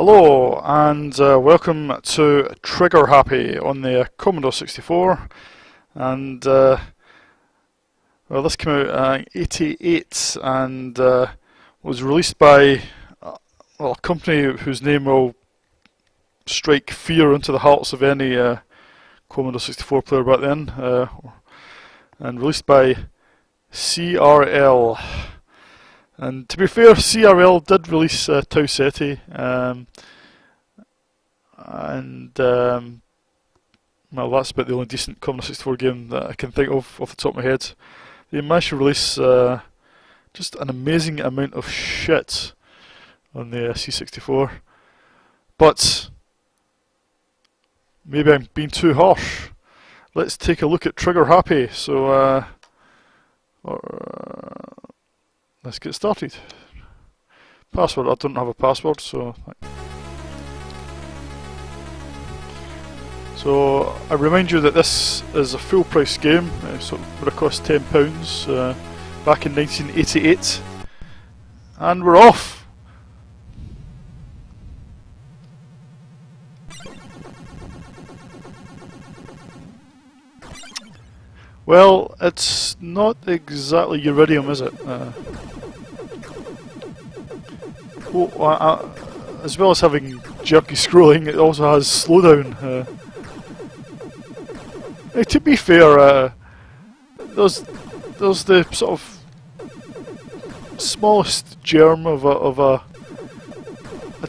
Hello and welcome to Trigger Happy on the Commodore 64, and well, this came out in '88 and was released by well, a company whose name will strike fear into the hearts of any Commodore 64 player back then, and released by CRL. And to be fair, CRL did release Tau Ceti, well, that's about the only decent Commodore 64 game that I can think of off the top of my head. They managed to release just an amazing amount of shit on the C64, but maybe I'm being too harsh. Let's take a look at Trigger Happy. So let's get started. Password, I don't have a password, so I remind you that this is a full price game, so it would have cost £10 back in 1988, and we're off! Well, it's not exactly Uridium, is it? As well as having jerky scrolling, it also has slowdown. To be fair, there's the sort of smallest germ of a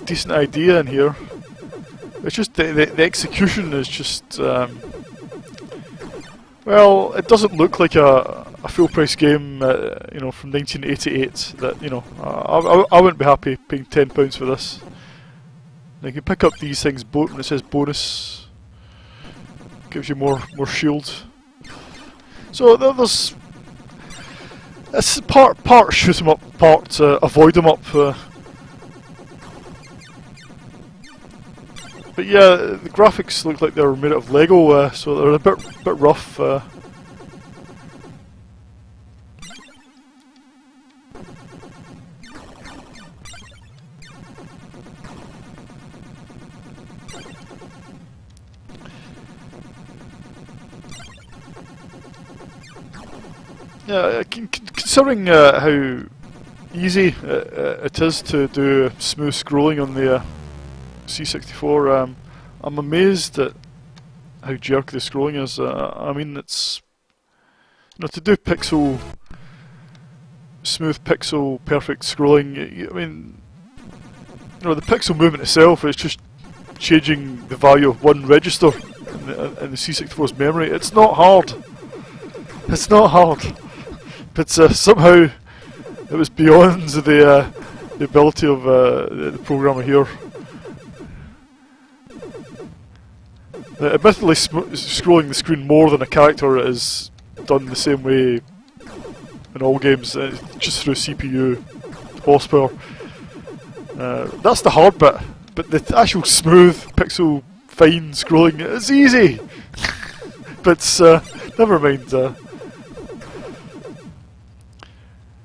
decent idea in here. It's just the execution is just well, it doesn't look like a full price game, you know, from 1988. That, you know, I wouldn't be happy paying £10 for this. Now you can pick up these things when it says bonus. Gives you more shield. So there's it's part shoot 'em up, part avoid 'em up. But yeah, the graphics look like they're made out of Lego, so they're a bit rough. Yeah, considering how easy it is to do smooth scrolling on the C64, I'm amazed at how jerky the scrolling is. I mean, it's, you know, to do smooth pixel perfect scrolling. I mean, you know, the pixel movement itself is just changing the value of one register in the C64's memory. It's not hard. It's not hard. But somehow it was beyond the ability of the programmer here. Admittedly, scrolling the screen more than a character is done the same way in all games, just through CPU horsepower. That's the hard bit, but the actual smooth, pixel fine scrolling is easy. But never mind.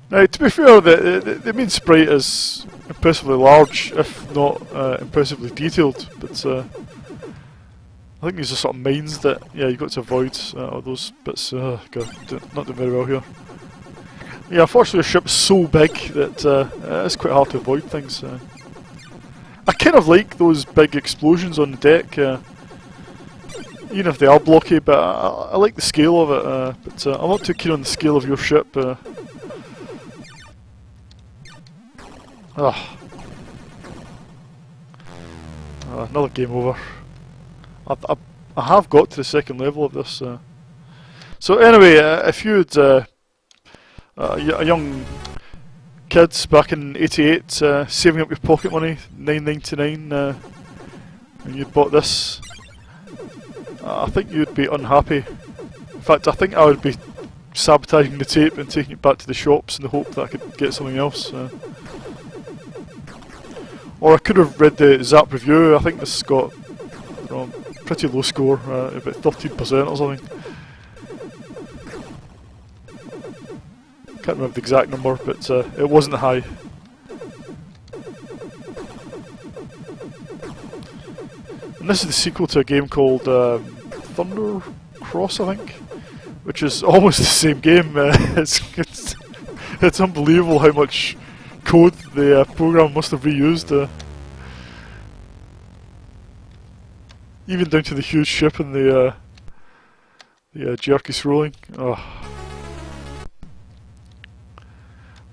Now, to be fair, the main sprite is impressively large, if not impressively detailed, but I think these are sort of mines that, yeah, you've got to avoid all those bits. God, not doing very well here. Yeah, unfortunately the ship's so big that it's quite hard to avoid things. I kind of like those big explosions on the deck, even if they are blocky, but I like the scale of it, but I'm not too keen on the scale of your ship. Another game over. I have got to the second level of this. So anyway, if you'd a young kids back in '88 saving up your pocket money, $9.99, and you bought this, I think you'd be unhappy. In fact, I think I would be sabotaging the tape and taking it back to the shops in the hope that I could get something else. Or I could have read the Zap review. I think this has got, you know, pretty low score, about 13% or something. Can't remember the exact number, but it wasn't high. And this is the sequel to a game called Thunder Cross, I think, which is almost the same game. It's unbelievable how much code the program must have reused. Even down to the huge ship and the jerky rolling. Oh.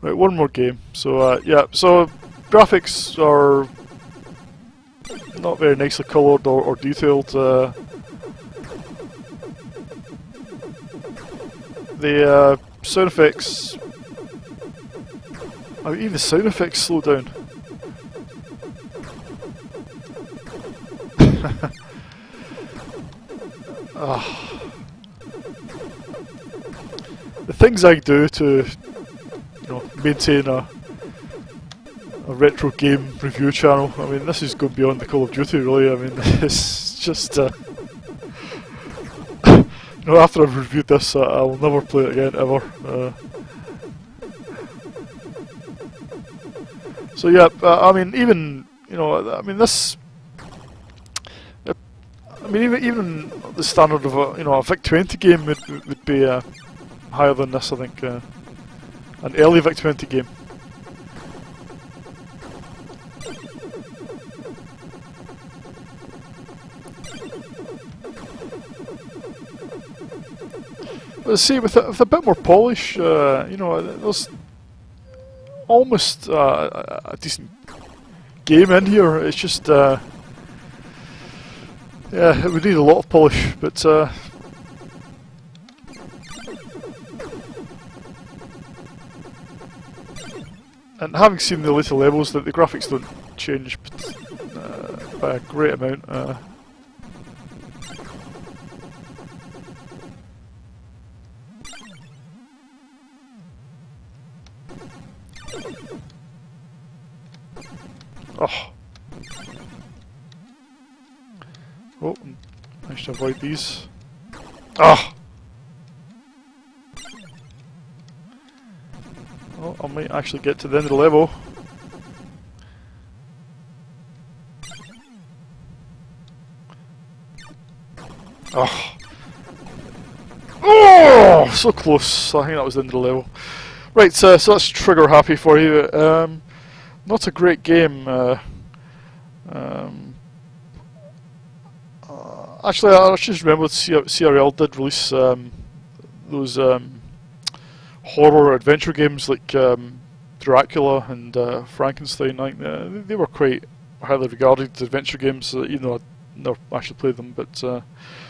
Right, one more game. So yeah, so graphics are not very nicely coloured or detailed. The sound effects, I mean, even the sound effects slow down. The things I do to, maintain a retro game review channel. I mean, this is going beyond the Call of Duty, really. I mean, it's just, after I've reviewed this, I'll never play it again, ever. So yeah, I mean, even, I mean, this, I mean, even the standard of a VIC-20 game would be higher than this, I think. An early VIC-20 game. But see, with a bit more polish, there's almost a decent game in here. It's just, yeah, it would need a lot of polish, but and having seen the later levels, that the graphics don't change by a great amount. Oh, managed to avoid these. Oh, I might actually get to the end of the level. Oh, so close. I think that was the end of the level. Right, so that's trigger happy for you. Not a great game. Actually, I just remembered CRL did release those horror adventure games like Dracula and Frankenstein. I think they were quite highly regarded adventure games, even though I never actually played them. But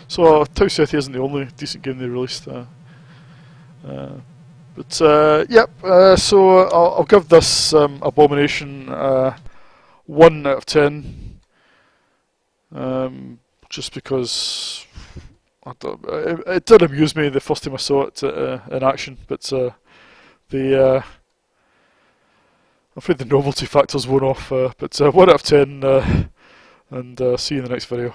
so Tau Ceti isn't the only decent game they released. Yep. So I'll give this Abomination 1 out of 10. Just because it did amuse me the first time I saw it in action, but I'm afraid the novelty factor's worn off. But 1 out of 10, and see you in the next video.